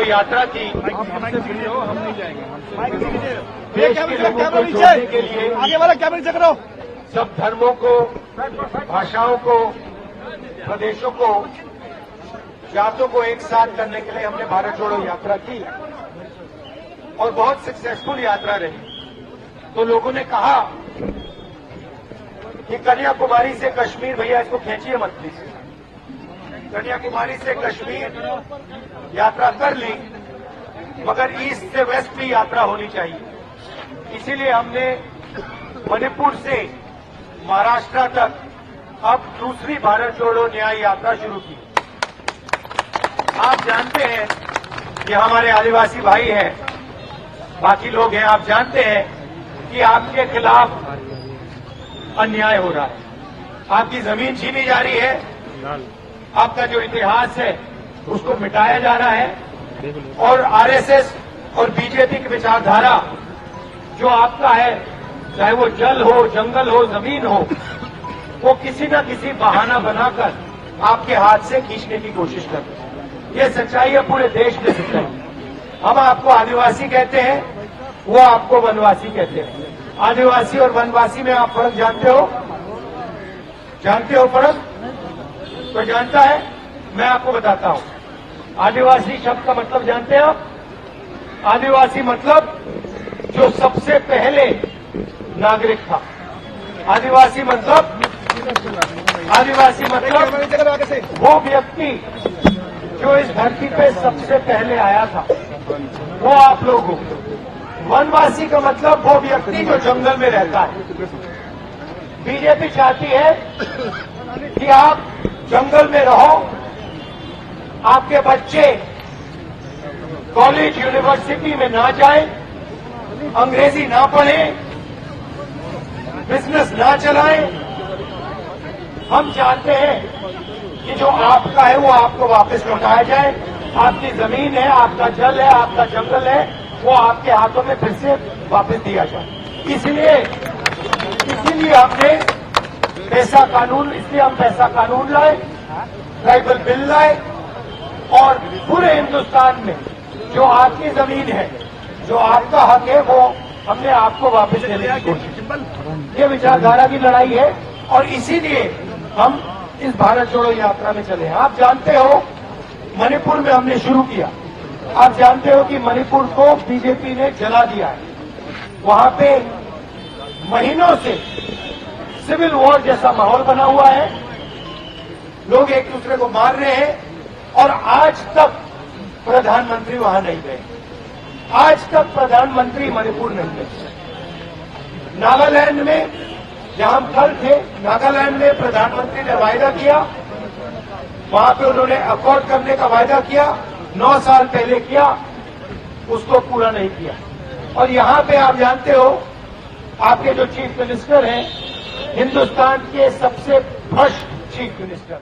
यात्रा की हम नहीं जाएंगे। देश के लोगों को जोड़ने के लिए आगे वाला कैमरे चेक करो। सब धर्मों को, भाषाओं को, प्रदेशों को, जातों को एक साथ करने के लिए हमने भारत जोड़ो यात्रा की और बहुत सक्सेसफुल यात्रा रही। तो लोगों ने कहा कि कन्याकुमारी से कश्मीर, भैया इसको खींचिए मत प्लीज, कन्याकुमारी से कश्मीर यात्रा कर ली, मगर ईस्ट से वेस्ट भी यात्रा होनी चाहिए। इसीलिए हमने मणिपुर से महाराष्ट्र तक अब दूसरी भारत जोड़ो न्याय यात्रा शुरू की। आप जानते हैं कि हमारे आदिवासी भाई हैं, बाकी लोग हैं, आप जानते हैं कि आपके खिलाफ अन्याय हो रहा है, आपकी जमीन छीनी जा रही है, आपका जो इतिहास है उसको मिटाया जा रहा है और आरएसएस और बीजेपी की विचारधारा जो आपका है, चाहे वो जल हो, जंगल हो, जमीन हो, वो किसी न किसी बहाना बनाकर आपके हाथ से खींचने की कोशिश कर रहे हैं। ये सच्चाई है, पूरे देश में सच्चाई। हम आपको आदिवासी कहते हैं, वो आपको वनवासी कहते हैं। आदिवासी और वनवासी में आप फर्क जानते हो? जानते हो फर्क? तो जानता है? मैं आपको बताता हूं। आदिवासी शब्द का मतलब जानते हैं आप? आदिवासी मतलब जो सबसे पहले नागरिक था। आदिवासी मतलब वो व्यक्ति जो इस धरती पे सबसे पहले आया था, वो आप लोग हो। वनवासी का मतलब वो व्यक्ति जो जंगल में रहता है। बीजेपी चाहती है कि आप जंगल में रहो, आपके बच्चे कॉलेज यूनिवर्सिटी में ना जाएं, अंग्रेजी ना पढ़ें, बिजनेस ना चलाएं। हम चाहते हैं कि जो आपका है वो आपको वापस लौटाया जाए। आपकी जमीन है, आपका जल है, आपका जंगल है, वो आपके हाथों में फिर से वापस दिया जाए। इसलिए हमने पैसा कानून, इसलिए हम पैसा कानून लाए, ट्राइबल बिल लाए और पूरे हिंदुस्तान में जो आपकी जमीन है, जो आपका हक है, वो हमने आपको वापस देने की कोशिश। ये विचारधारा की लड़ाई है और इसीलिए हम इस भारत जोड़ो यात्रा में चले हैं। आप जानते हो मणिपुर में हमने शुरू किया। आप जानते हो कि मणिपुर को बीजेपी ने जला दिया है। वहां पे महीनों से सिविल वॉर जैसा माहौल बना हुआ है, लोग एक दूसरे को मार रहे हैं और आज तक प्रधानमंत्री वहां नहीं गए। आज तक प्रधानमंत्री मणिपुर नहीं गए। नागालैंड में जहां हम कल थे, नागालैंड में प्रधानमंत्री ने वायदा किया, वहां पे उन्होंने अकॉर्ड करने का वायदा किया, 9 साल पहले किया, उसको पूरा नहीं किया। और यहां पे आप जानते हो, आपके जो चीफ मिनिस्टर हैं, हिंदुस्तान के सबसे भ्रष्ट चीफ मिनिस्टर